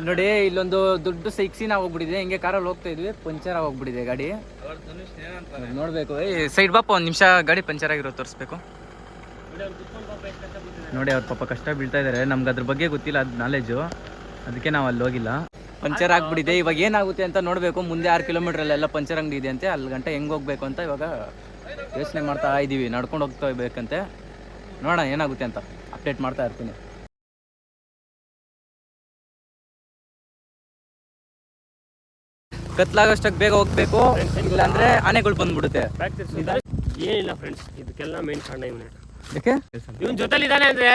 ನೋಡಿ ಇಲ್ಲೊಂದು ದೊಡ್ಡ ಸೈಕ್ಸಿನ ಹೋಗ್ಬಿಟ್ಟಿದೆ. ಹಿಂಗೆ ಕಾರಲ್ಲಿ ಹೋಗ್ತಾ ಇದ್ವಿ, ಪಂಚರ್ ಆಗೋಗ್ಬಿಟ್ಟಿದೆ ಗಾಡಿ. ನೋಡ್ಬೇಕು. ಸೈಡ್ ಬಾಪ ಒಂದು ನಿಮಿಷ, ಗಾಡಿ ಪಂಚರ್ ಆಗಿರೋ ತೋರಿಸ್ಬೇಕು. ನೋಡಿ ಅವ್ರ ಪಾಪ ಕಷ್ಟ ಬೀಳ್ತಾ ಇದ್ದಾರೆ. ನಮ್ಗೆ ಅದ್ರ ಬಗ್ಗೆ ಗೊತ್ತಿಲ್ಲ, ಅದು ನಾಲೆಜು, ಅದಕ್ಕೆ ನಾವು ಅಲ್ಲಿ ಹೋಗಿಲ್ಲ. ಪಂಚರ್ ಆಗ್ಬಿಟ್ಟಿದೆ. ಇವಾಗ ಏನಾಗುತ್ತೆ ಅಂತ ನೋಡಬೇಕು. ಮುಂದೆ 6 ಕಿಲೋಮೀಟ್ರಲ್ಲೆಲ್ಲ ಪಂಚರ್ ಅಂಗಡಿ ಇದೆ ಅಂತೆ, ಅಲ್ಲಿ ಗಂಟೆ ಹೆಂಗೆ ಹೋಗ್ಬೇಕು ಅಂತ ಇವಾಗ ಯೋಚನೆ ಮಾಡ್ತಾ ಇದ್ದೀವಿ. ನಡ್ಕೊಂಡು ಹೋಗ್ತಾ ಇರ್ಬೇಕಂತೆ. ನೋಡೋಣ ಏನಾಗುತ್ತೆ ಅಂತ ಅಪ್ಡೇಟ್ ಮಾಡ್ತಾ ಇರ್ತೀನಿ. ಕತ್ಲಾಗಷ್ಟಕ್ಕೆ ಬೇಗ ಹೋಗ್ಬೇಕು, ಇಲ್ಲಾಂದ್ರೆ ಆನೆಗಳು ಬಂದ್ಬಿಡುತ್ತೆ. ಏನಿಲ್ಲ ಫ್ರೆಂಡ್ಸ್, ಇದಕ್ಕೆಲ್ಲ ಮೇನ್ ಕಾರಣ ಇವನೇ. ಯಾಕೆ ಇವನ್ ಜೊತೆಲಿದ್ದಾನೆ ಅಂದ್ರೆ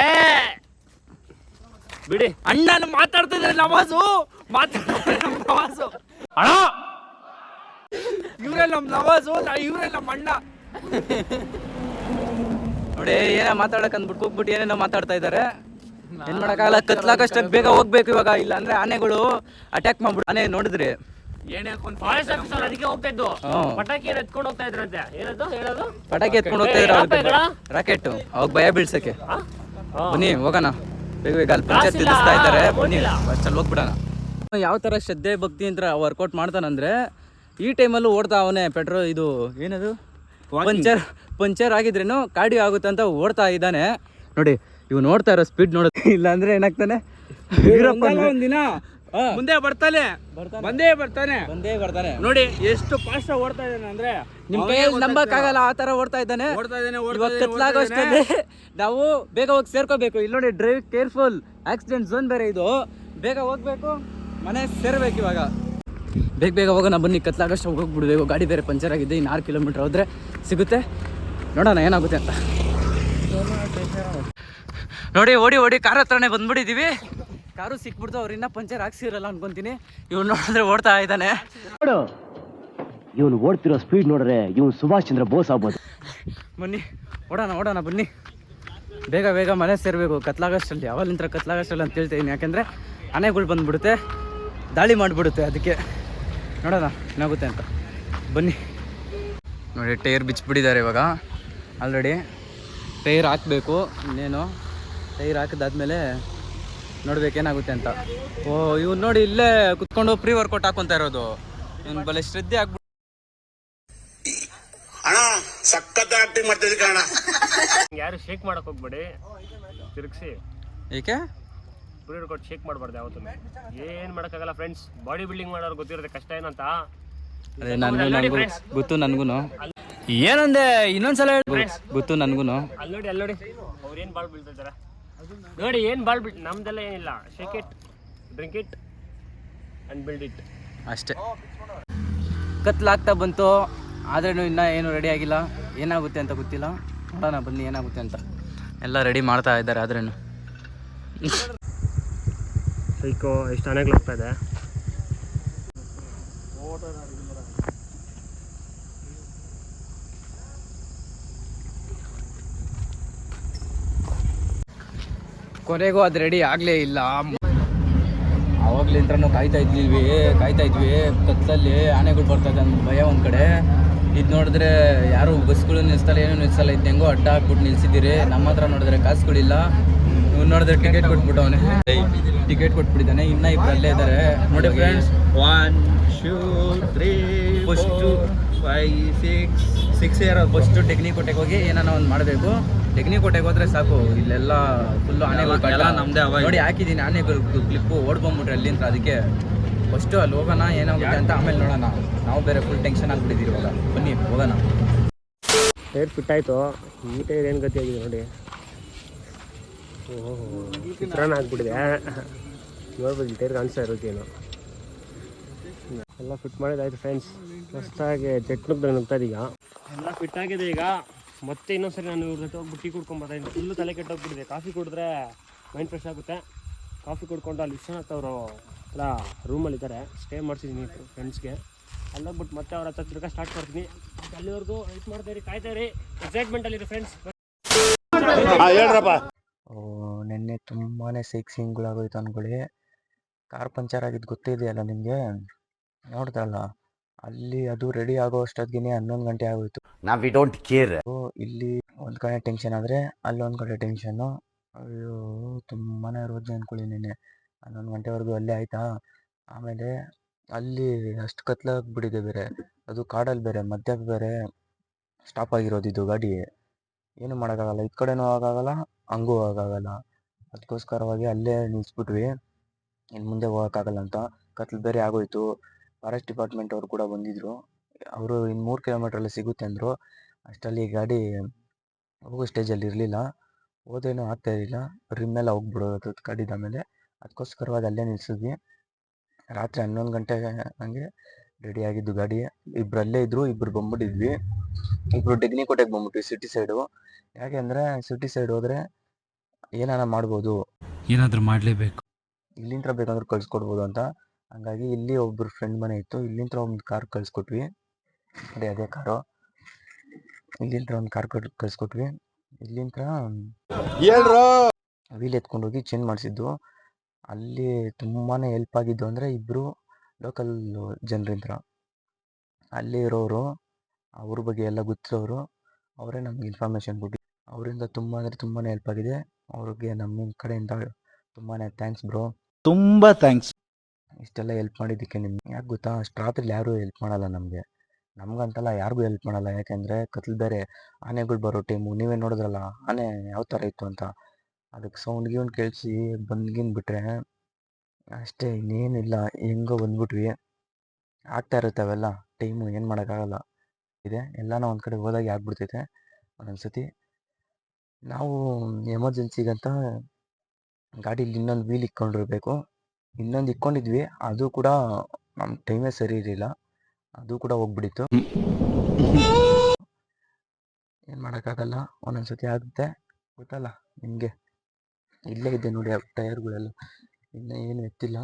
ಬಿಡಿ. ಅಣ್ಣನ ಮಾತಾಡ್ತಿದ್ರೆ ನವಾಜು ಅಣ್ಣ, ಇವ್ರೆ ನಮ್ ನವಾಜು, ಇವ್ರೆ ನಮ್ಮ ಅಣ್ಣ. ನೋಡಿ ಏನ ಮಾತಾಡಕ್ ಅಂದ್ಬಿಟ್ಟು ಹೋಗ್ಬಿಟ್ಟು ಏನೇನೋ ಮಾತಾಡ್ತಾ ಇದಾರೆ. ಏನ್ ಮಾಡಕ್ಕಾಗಲ್ಲ, ಕತ್ಲಾಗಷ್ಟಕ್ಕೆ ಬೇಗ ಹೋಗ್ಬೇಕು ಇವಾಗ, ಇಲ್ಲ ಅಂದ್ರೆ ಆನೆಗಳು ಅಟ್ಯಾಕ್ ಮಾಡ್ಬಿಟ್ಟು. ಆನೆ ನೋಡಿದ್ರಿ ಫಾರೆಸ್ಟ್ ಆಫೀಸರ್ ಅದಕ್ಕೆ ಹೋಗ್ತಾ ಇದ್ದು, ಪಟಾಕಿ ಎತ್ಕೊಂಡು ಹೋಗ್ತಾ ಇದ್ರಂತೆ. ಏನದು ಹೇಳೋದು? ಪಟಾಕಿ ಎತ್ಕೊಂಡು ಹೋಗ್ತಾ ಇದ್ರ, ರಾಕೆಟ್. ಅವಾಗ ಭಯ ಬೀಳ್ಸಕ್ಕೆ. ಬನ್ನಿ ಹೋಗೋಣ ಬೇಗ ಬೇಗ. ಅಲ್ಲಿ ಪಂಚಾಯತ್ ತಿಳಿಸ್ತಾ ಇದ್ದಾರೆ, ಬನ್ನಿ ಅಷ್ಟಲ್ಲಿ ಹೋಗ್ಬಿಡೋಣ. ಯಾವ ತರ ಶ್ರದ್ಧೆ ಭಕ್ತಿ ಅಂತ ವರ್ಕೌಟ್ ಮಾಡ್ತಾನಂದ್ರೆ, ಈ ಟೈಮಲ್ಲೂ ಓಡ್ತಾ ಅವನೇ ಪೆಟ್ರೋಲ್ ಇದು ಏನದು ಪಂಚರ್ ಆಗಿದ್ರೇನು ಕಾರ್ಡಿಯೋ ಆಗುತ್ತೆ ಅಂತ ಓಡ್ತಾ ಇದ್ದಾನೆ. ನೋಡಿ ಇವ್ ನೋಡ್ತಾ ಇರೋ ಸ್ಪೀಡ್ ನೋಡುತ್ತೆ, ಇಲ್ಲ ಅಂದ್ರೆ ಏನಾಗ್ತಾನೆ ಒಂದಿನ ಮುಂದೆ ಬರ್ತಾನೆ, ಬಂದೇ ಬರ್ತಾನೆ. ನೋಡಿ ಎಷ್ಟು ಫಾಸ್ಟ್ ಓಡ್ತಾ ಇದ್ದಾನೆ ಅಂದ್ರೆ ನಿಮ್ ಕೈಯಲ್ಲಿ ನಂಬಕ್ ಆಗಲ್ಲ, ಆ ತರ ಓಡ್ತಾ ಇದ್ದಾನೆ. ಇವಾಗ ಕತ್ಲಾಗೋ ಅಷ್ಟರಲ್ಲಿ ನಾವು ಬೇಗ ಹೋಗಿ ಸೇರ್ಕೋಬೇಕು. ಇಲ್ಲಿ ನೋಡಿ, ಡ್ರೈವ್ ಕೇರ್ಫುಲ್, ಆಕ್ಸಿಡೆಂಟ್ ಝೋನ್ ಬೇರೆ ಇದು. ಬೇಗ ಹೋಗ್ಬೇಕು, ಮನೆ ಸೇರ್ಬೇಕು. ಇವಾಗ ಬೇಗ ಬೇಗ ಹೋಗೋಣ ಬನ್ನಿ. ಕತ್ಲಾಗಷ್ಟು ಹೋಗ್ಬಿಡ್ಬೇಕು, ಗಾಡಿ ಬೇರೆ ಪಂಚರ್ ಆಗಿದೆ. ಇನ್ನು 6 ಕಿಲೋಮೀಟರ್ ಹೋದ್ರೆ ಸಿಗುತ್ತೆ. ನೋಡೋಣ ಏನಾಗುತ್ತೆ ಅಂತ. ನೋಡಿ ಓಡಿ ಕಾರ್ ಹತ್ರನೇ ಬಂದ್ಬಿಟ್ಟಿದೀವಿ. ಕಾರು ಸಿಕ್ಬಿಡ್ತು, ಅವ್ರು ಇನ್ನೂ ಪಂಚರ್ ಹಾಕ್ಸಿರಲ್ಲ ಅನ್ಕೊಂತೀನಿ. ಇವ್ನು ನೋಡಿದ್ರೆ ಓಡ್ತಾ ಇದ್ದಾನೆ. ನೋಡು, ಇವನು ಓಡ್ತಿರೋ ಸ್ಪೀಡ್ ನೋಡ್ರೆ ಇವನು ಸುಭಾಷ್ ಚಂದ್ರ ಬೋಸ್ ಆಗ್ಬೋದು. ಬನ್ನಿ ಓಡೋಣ ಬನ್ನಿ. ಬೇಗ ಬೇಗ ಮನೆ ಸೇರಬೇಕು ಕತ್ಲಾಗಷ್ಟಲ್ಲಿ. ಅವಲಿಂತ್ರ ಕತ್ಲಾಗಷ್ಟಲ್ಲಿ ಅಂತ ಹೇಳ್ತೀನಿ, ಯಾಕೆಂದರೆ ಆನೆಗಳು ಬಂದುಬಿಡುತ್ತೆ, ದಾಳಿ ಮಾಡಿಬಿಡುತ್ತೆ. ಅದಕ್ಕೆ ನೋಡೋಣ ಏನಾಗುತ್ತೆ ಅಂತ ಬನ್ನಿ. ನೋಡಿ ಟೈರ್ ಬಿಚ್ಚಿಬಿಟ್ಟಿದ್ದಾರೆ ಇವಾಗ ಆಲ್ರೆಡಿ. ಟೈರ್ ಹಾಕಬೇಕು, ಇನ್ನೇನು ಟೈರ್ ಹಾಕಿದಾದ್ಮೇಲೆ ನೋಡ್ಬೇಕೇನಾಗುತ್ತೆ ಅಂತ. ಓ ಇವ್ನು ನೋಡಿ ಇಲ್ಲೇ ಕುತ್ಕೊಂಡು ಪ್ರೀ ವರ್ಕೌಟ್ ಹಾಕೊಂತ ಇರೋದು. ಇವ್ನು ಬಲೆ ಶ್ರದ್ಧೆ ಆಗ್ಬಿಟ್ಟು ಸಖತ್ ಆಕ್ಟಿಂಗ್ ಮಾಡ್ತಿದ್ದೆ ಕಾರಣ. ಯಾರು ಶೇಕ್ ಮಾಡಕ್ ಹೋಗ್ಬೇಡಿ, ತಿರುಗಿಸಿ. ಏಕೆ ಪ್ರೀ ವರ್ಕೌಟ್ ಶೇಕ್ ಮಾಡಬಾರ್ದು ಯಾವತ್ತೂ. ಏನ್ ಮಾಡಕ್ಕಾಗಲ್ಲ ಫ್ರೆಂಡ್ಸ್, ಬಾಡಿ ಬಿಲ್ಡಿಂಗ್ ಮಾಡೋರು ಗೊತ್ತಿರುತ್ತೆ ಕಷ್ಟ ಏನಂತ. ಅದೇ ನನಗೂ ಗೊತ್ತು, ನನ್ಗೂ ಏನಂದೆ ಇನ್ನೊಂದ್ಸಲ ಗೊತ್ತು ನನ್ಗೂ. ಅಲ್ಲಿ ನೋಡಿ ಅವ್ರು ಏನ್ ಬಾಳ್ ಬೀಳ್ತಾ ಇದಾರೆ ನೋಡಿ. ಏನ್ ಬಾಳ್ ನಮ್ದೆಲ್ಲ ಏನಿಲ್ಲ. Shake it, drink it and build it ಅಷ್ಟೇ. ಕತ್ಲಾಗ್ತಾ ಬಂತು, ಆದ್ರೂ ಇನ್ನೂ ಏನು ರೆಡಿ ಆಗಿಲ್ಲ. ಏನಾಗುತ್ತೆ ಅಂತ ಗೊತ್ತಿಲ್ಲ, ನೋಡೋಣ ಬನ್ನಿ ಏನಾಗುತ್ತೆ ಅಂತ. ಎಲ್ಲ ರೆಡಿ ಮಾಡ್ತಾ ಇದ್ದಾರೆ. ಆದ್ರೂ ಸೈಕೋ ಎಷ್ಟು ಆನೆಗಳು ಹೋಗ್ತಾ ಇದೆ. ಕೊನೆಗೂ ಅದು ರೆಡಿ ಆಗಲೇ ಇಲ್ಲ. ಆವಾಗ್ಲಿಂದ ಕಾಯ್ತಾ ಇದ್ವಿ ಕತ್ತಲಲ್ಲಿ. ಆನೆಗಳು ಬರ್ತದೆ ಅಂತ ಭಯ ಒಂದು ಕಡೆ. ಇದು ನೋಡಿದ್ರೆ ಯಾರು ಬಸ್ಗಳು ನಿಲ್ಲಿಸ್ತಾರೆ, ಏನೂ ನಿಲ್ಲಿಸಲ್ಲ. ಇದು ಹೆಂಗೋ ಅಡ್ಡ ಹಾಕ್ಬಿಟ್ಟು ನಿಲ್ಸಿದ್ದೀರಿ. ನಮ್ಮ ಹತ್ರ ನೋಡಿದ್ರೆ ಕಾಸುಗಳಿಲ್ಲ. ಇವ್ನು ನೋಡಿದ್ರೆ ಟಿಕೆಟ್ ಕೊಟ್ಬಿಟ್ಟವನೇ, ಟಿಕೆಟ್ ಕೊಟ್ಬಿಟ್ಟಿದ್ದಾನೆ. ಇನ್ನೂ ಇಬ್ಬರು ಅಲ್ಲೇ ಇದ್ದಾರೆ ನೋಡಿ ಫ್ರೆಂಡ್ಸ್. 1 2 3 ಫಸ್ಟು 5 6 ಇರೋದು. ಫಸ್ಟು ಟೆಕ್ನಿಕೋಟೆಗೆ ಹೋಗಿ ಏನಾನ ಒಂದು ಮಾಡಬೇಕು. ಟೆಕ್ನಿಕೋಟೆಗೆ ಹೋದ್ರೆ ಸಾಕು, ಇಲ್ಲೆಲ್ಲ ಫುಲ್ಲು ಆನೆಗಳು ನಮ್ಮದೇ ನೋಡಿ ಹಾಕಿದ್ದೀನಿ. ಆನೆಗಳು ಕ್ಲಿಪ್ಪು ಓಡ್ಕೊಂಬಿಟ್ರೆ ಅಲ್ಲಿಂದ. ಅದಕ್ಕೆ ಫಸ್ಟು ಅಲ್ಲಿ ಹೋಗೋಣ ಏನಾಗುತ್ತೆ ಅಂತ, ಆಮೇಲೆ ನೋಡೋಣ. ನಾವು ಬೇರೆ ಫುಲ್ ಟೆನ್ಷನ್ ಆಗ್ಬಿಟ್ಟಿದ್ದೀವಿ ಇವಾಗ. ಬನ್ನಿ ಹೋಗೋಣ. ಟೈರ್ ಫಿಟ್ ಆಯಿತು. ಈ ಟೈರ್ ಏನು ಗತಿ ಆಗಿದೆ ನೋಡಿ. ಓಹೋ ಚಿತ್ರಾನ್ನ ಆಗ್ಬಿಟ್ಟಿದೆ. ನೋಡ್ಬೋದು ಟೈರ್ ಕಾಣಿಸ್ತಾ ಇರೋದೇನು. ಎಲ್ಲ ಫಿಟ್ ಮಾಡಿದಾಯ್ತು ಫ್ರೆಂಡ್ಸ್. ಫಸ್ಟಾಗಿ ಜೆಟ್ನುಗ್ದಾಗ ನುಗ್ತಾ ಈಗ ಎಲ್ಲ ಫಿಟ್ ಆಗಿದೆ. ಈಗ ಮತ್ತೆ ಇನ್ನೊಂದ್ಸರಿ ನಾನು ಇವ್ರ ಜೊತೆ ಹೋಗ್ಬಿಟ್ಟು ಟೀ ಕುಡ್ಕೊಂಬರ್ತೀನಿ. ಫುಲ್ಲು ತಲೆ ಕೆಟ್ಟೋಗ್ಬಿಟ್ಟಿದೆ. ಕಾಫಿ ಕುಡಿದ್ರೆ ಮೈಂಡ್ ಫ್ರೆಶ್ ಆಗುತ್ತೆ. ಕಾಫಿ ಕುಡ್ಕೊಂಡು ಅಲ್ಲಿ ವಿಶ್ವನಾಥ್ ಅವರು ಎಲ್ಲ ರೂಮಲ್ಲಿದ್ದಾರೆ, ಸ್ಟೇ ಮಾಡ್ತಿದ್ದೀನಿ ಫ್ರೆಂಡ್ಸ್ಗೆ. ಅಲ್ಲೋಗ್ಬಿಟ್ಟು ಮತ್ತೆ ಅವ್ರ ಹತ್ರ ತಿರ್ಗಾ ಸ್ಟಾರ್ಟ್ ಮಾಡ್ತೀನಿ. ಅಲ್ಲಿವರೆಗೂ ವೆಯ್ಟ್ ಮಾಡ್ತಾಯಿರಿ, ಕಾಯ್ತಾಯಿರಿ, ಎಕ್ಸೈಟ್ಮೆಂಟಲ್ಲಿರಿ ಫ್ರೆಂಡ್ಸ್. ನಿನ್ನೆ ತುಂಬಾ ಸೈಕ್ಸಿಂಗ್ಗಳಾಗೋಯ್ತು ಅಂದ್ಕೊಳ್ಳಿ. ಕಾರ್ ಪಂಚರ್ ಆಗಿದ್ದು ಗೊತ್ತಿದೆಯಲ್ಲ ನಿಮಗೆ, ನೋಡಿದ್ರಲ್ಲ. ಅಲ್ಲಿ ಅದು ರೆಡಿ ಆಗೋ ಅಷ್ಟೊತ್ತಿಗೆ 11 ಗಂಟೆ ಆಗೋಯ್ತು. ನಾವು ವಿ ಡೋಂಟ್ ಕೇರ್. ಇಲ್ಲಿ ಒಂದು ಕಡೆ ಟೆನ್ಷನ್ ಆದರೆ ಅಲ್ಲೊಂದು ಕಡೆ ಟೆನ್ಷನ್ನು. ಅಯ್ಯೋ ತುಂಬಾ ರೋಜನೆ ಅಂದ್ಕೊಳ್ಳಿ. ನಿನ್ನೆ 11 ಗಂಟೆವರೆಗೂ ಅಲ್ಲೇ ಆಯಿತಾ. ಆಮೇಲೆ ಅಲ್ಲಿ ಅಷ್ಟು ಕತ್ಲಾಗ್ಬಿಟ್ಟಿದೆ ಬೇರೆ, ಅದು ಕಾಡಲ್ಲಿ ಬೇರೆ, ಮಧ್ಯ ಬೇರೆ ಸ್ಟಾಪ್ ಆಗಿರೋದಿದ್ದು ಗಾಡಿ. ಏನು ಮಾಡೋಕ್ಕಾಗಲ್ಲ, ಈ ಕಡೆನೂ ಹೋಗೋಕ್ಕಾಗಲ್ಲ, ಹಂಗೂ ಹೋಗೋಕ್ಕಾಗಲ್ಲ. ಅದಕ್ಕೋಸ್ಕರವಾಗಿ ಅಲ್ಲೇ ನಿಲ್ಲಿಸ್ಬಿಟ್ವಿ, ಇನ್ನು ಮುಂದೆ ಹೋಗೋಕ್ಕಾಗಲ್ಲ ಅಂತ. ಕತ್ಲು ಬೇರೆ ಆಗೋಯ್ತು. ಫಾರೆಸ್ಟ್ ಡಿಪಾರ್ಟ್ಮೆಂಟ್ ಅವ್ರು ಕೂಡ ಬಂದಿದ್ದರು. ಅವರು ಇನ್ನು 3 ಕಿಲೋಮೀಟ್ರಲ್ಲಿ ಸಿಗುತ್ತೆ ಅಂದರು. ಅಷ್ಟರಲ್ಲಿ ಗಾಡಿ ಹೋಗೋ ಸ್ಟೇಜಲ್ಲಿ ಇರಲಿಲ್ಲ, ಹೋದೇನೂ ಆಗ್ತಾ ಇರಲಿಲ್ಲ, ರಿಮ್ಮೆಲ್ಲ ಹೋಗ್ಬಿಡೋದು ಗಾಡಿದ ಮೇಲೆ. ಅದಕ್ಕೋಸ್ಕರವಾಗಿ ಅಲ್ಲೇ ನಿಲ್ಲಿಸಿದ್ವಿ. ರಾತ್ರಿ 11 ಗಂಟೆ ಹಂಗೆ ರೆಡಿ ಆಗಿದ್ದು ಗಾಡಿ. ಇಬ್ಬರು ಅಲ್ಲೇ ಇದ್ದರು, ಇಬ್ಬರು ಬಂದ್ಬಿಟ್ಟಿದ್ವಿ. ಇಬ್ಬರು ಡೆಗ್ನಿಕೋಟೆಗೆ ಬಂದ್ಬಿಟ್ವಿ, ಸಿಟಿ ಸೈಡು. ಯಾಕೆ ಅಂದರೆ ಸಿಟಿ ಸೈಡ್ ಹೋದರೆ ಏನಾರ ಮಾಡ್ಬೋದು, ಏನಾದರೂ ಮಾಡಲೇಬೇಕು, ಇಲ್ಲಿಂದ ಬೇಕಂದ್ರೆ ಕಳ್ಸ್ಕೊಡ್ಬೋದು ಅಂತ. ಹಂಗಾಗಿ ಇಲ್ಲಿ ಒಬ್ಬರು ಫ್ರೆಂಡ್ ಮನೆ ಇತ್ತು, ಇಲ್ಲಿಂದ ಒಂದು ಕಾರ್ ಕಳಿಸ್ಕೊಟ್ವಿ. ಅದೇ ಕಾರು, ಇಲ್ಲಿಂದ ಒಂದು ಕಾರ್ ಕಳಿಸ್ಕೊಟ್ವಿ. ಇಲ್ಲಿಂದ ವೀಲ್ ಎತ್ಕೊಂಡೋಗಿ ಚೇಂಜ್ ಮಾಡಿಸಿದ್ದು. ಅಲ್ಲಿ ತುಂಬಾ ಹೆಲ್ಪ್ ಆಗಿದ್ದು ಅಂದರೆ ಇಬ್ಬರು ಲೋಕಲ್ ಜನರಿಂದ, ಅಲ್ಲಿ ಇರೋರು, ಅವ್ರ ಬಗ್ಗೆ ಎಲ್ಲ ಗೊತ್ತಿರೋರು, ಅವರೇ ನಮ್ಗೆ ಇನ್ಫಾರ್ಮೇಷನ್ ಕೊಟ್ಟು, ಅವರಿಂದ ತುಂಬ ಅಂದರೆ ತುಂಬಾ ಹೆಲ್ಪ್ ಆಗಿದೆ. ಅವ್ರಿಗೆ ನಮ್ಮ ಕಡೆಯಿಂದ ತುಂಬಾ ಥ್ಯಾಂಕ್ಸ್ ಬ್ರೋ. ತುಂಬ ಥ್ಯಾಂಕ್ಸ್. ಇಷ್ಟೆಲ್ಲ ಹೆಲ್ಪ್ ಮಾಡಿದ್ದಕ್ಕೆ ನಿಮ್ಗೆ. ಯಾಕೆ ಗೊತ್ತಾ, ಅಷ್ಟು ರಾತ್ರಿಲಿ ಯಾರೂ ಹೆಲ್ಪ್ ಮಾಡಲ್ಲ ನಮಗೆ, ನಮ್ಗಂತಲ್ಲ ಯಾರಿಗೂ ಹೆಲ್ಪ್ ಮಾಡಲ್ಲ. ಯಾಕೆಂದರೆ ಕತ್ಲು ಬೇರೆ, ಆನೆಗಳು ಬರೋ ಟೈಮು. ನೀವೇ ನೋಡಿದ್ರಲ್ಲ ಆನೆ ಯಾವ ಥರ ಇತ್ತು ಅಂತ. ಅದಕ್ಕೆ ಸೌಂಡ್ ಗೀವ್ಂಡ್ ಕೇಳಿಸಿ ಬಂದ್ಗಿಂದು ಬಿಟ್ಟರೆ ಅಷ್ಟೇ, ಇನ್ನೇನಿಲ್ಲ. ಹೆಂಗೋ ಬಂದ್ಬಿಟ್ವಿ. ಆಗ್ತಾ ಇರುತ್ತೆ ಅವೆಲ್ಲ ಟೈಮು, ಏನು ಮಾಡೋಕ್ಕಾಗಲ್ಲ. ಇದೆ ಎಲ್ಲನೂ ಒಂದು ಕಡೆ ಹೋದಾಗೆ ಆಗ್ಬಿಡ್ತೈತೆ ಒಂದೊಂದು ಸತಿ. ನಾವು ಎಮರ್ಜೆನ್ಸಿಗಂತ ಗಾಡೀಲಿ ಇನ್ನೊಂದು ವೀಲ್ ಇಕ್ಕೊಂಡಿರ್ಬೇಕು. ಇನ್ನೊಂದು ಇಕ್ಕೊಂಡಿದ್ವಿ, ಅದು ಕೂಡ ನಮ್ಮ ಟೈಮೇ ಸರಿ ಇರಲಿಲ್ಲ, ಅದು ಕೂಡ ಹೋಗ್ಬಿಟ್ಟಿತ್ತು. ಏನು ಮಾಡೋಕ್ಕಾಗಲ್ಲ, ಒಂದೊಂದು ಸತಿ ಆಗುತ್ತೆ, ಗೊತ್ತಲ್ಲ ನಿಮಗೆ. ಇಲ್ಲೇ ಇದೆ ನೋಡಿ ಆ ಟೈರ್ಗಳೆಲ್ಲ, ಇನ್ನೂ ಏನು ಎತ್ತಿಲ್ಲ.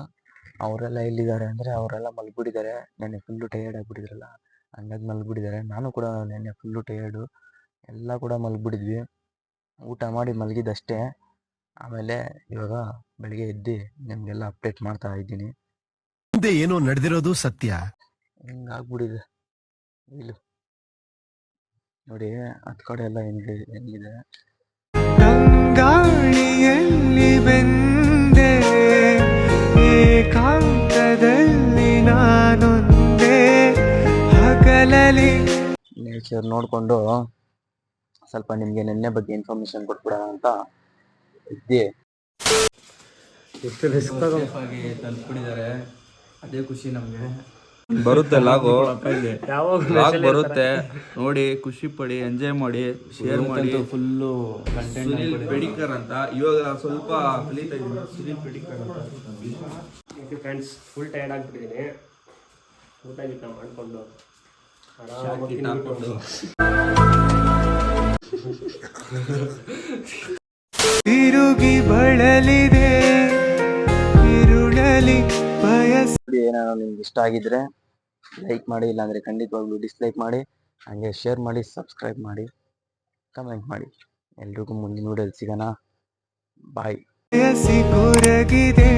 ಅವರೆಲ್ಲ ಎಲ್ಲಿದ್ದಾರೆ ಅಂದರೆ ಅವರೆಲ್ಲ ಮಲ್ಗಿಬಿಟ್ಟಿದ್ದಾರೆ. ನೆನ್ನೆ ಫುಲ್ಲು ಟಯರ್ಡ್ ಆಗಿಬಿಟ್ಟಿದ್ರಲ್ಲ, ಹಂಗಾಗಿ ಮಲ್ಗಿಬಿಟ್ಟಿದ್ದಾರೆ. ನಾನು ಕೂಡ ನೆನ್ನೆ ಫುಲ್ಲು ಟಯರ್ಡು, ಎಲ್ಲ ಕೂಡ ಮಲ್ಗಿಬಿಟ್ಟಿದ್ವಿ. ಊಟ ಮಾಡಿ ಮಲಗಿದ್ದಷ್ಟೇ. ಆಮೇಲೆ ಇವಾಗ ಬೆಳಿಗ್ಗೆ ಎದ್ದು ನಿಮಗೆಲ್ಲ ಅಪ್ಡೇಟ್ ಮಾಡ್ತಾ ಇದ್ದೀನಿ. ಮುಂದೆ ಏನೋ ನಡೆದಿರೋದು ಸತ್ಯ. ಹಿಂಗಾಗ್ಬಿಟ್ಟಿದೆ ವೀಲು ನೋಡಿ, ಹತ್ತು ಕಡೆ ಎಲ್ಲ ಹೆಂಗಿದೆ. ಗಾಳಿಯಲ್ಲಿ ಬೆಂದೆ ಏಕಾಂತದಲ್ಲಿ ನಾನೊಂದೇ ಹಗಲಲಿ. ನೇಚರ್ ನೋಡಿಕೊಂಡು ಸ್ವಲ್ಪ ನಿಮಗೆ ನೆನ್ನೆ ಬಗ್ಗೆ ಇನ್ಫಾರ್ಮೇಷನ್ ಕೊಟ್ಬಿಡೋಣ ಅಂತ ಇದ್ದೆ. ಎಷ್ಟು ರಿಸ್ಕ್ ಆಗಿ ತಲುಪಿದ್ದಾರೆ, ಅದೇ ಖುಷಿ ನಮಗೆ. ಬರುತ್ತೆ ಲಾಗು, ಯಾವಾಗ ಲಾಗ್ ಬರುತ್ತೆ ನೋಡಿ, ಖುಷಿ ಪಡಿ, ಎಂಜಾಯ್ ಮಾಡಿ, ಶೇರ್ ಮಾಡಿ. ಫುಲ್ಲು ಕಂಟೆಂಟ್ ಸುನಿಲ್ ಪೆಡಿಕರ್ ಅಂತ ಇವಾಗ ಸ್ವಲ್ಪ ಕಲಿತಾ ಇದ್ದೀನಿ. ಸುನಿಲ್ ಪೆಡಿಕರ್ ಅಂತ ಫ್ರೆಂಡ್ಸ್, ಫುಲ್ ಟಯರ್ಡ್ ಆಗಿಬಿಟ್ಟಿದ್ದೀನಿ. ಊಟ ಗೀಟ ಮಾಡಿಕೊಂಡು ಆರಾಮಾಗಿ ಹಾಕೊಂಡು ತಿರುಗಿ ಬಳಲಿದೆ ಇರುಳಲಿ ಬಯಸ. ಏನಾದ್ರು ನಿಮ್ಗೆ ಇಷ್ಟ ಆಗಿದ್ರೆ ಲೈಕ್ ಮಾಡಿ, ಇಲ್ಲಾಂದರೆ ಖಂಡಿತವಾಗ್ಲೂ ಡಿಸ್ಲೈಕ್ ಮಾಡಿ. ಹಾಗೆ ಶೇರ್ ಮಾಡಿ, ಸಬ್ಸ್ಕ್ರೈಬ್ ಮಾಡಿ, ಕಮೆಂಟ್ ಮಾಡಿ. ಎಲ್ರಿಗೂ ಮುಂದಿನ ವಿಡಿಯೋದಲ್ಲಿ ಸಿಗೋಣ. ಬಾಯ್. ಬಯಸಿ ಕೊರಗಿದೆ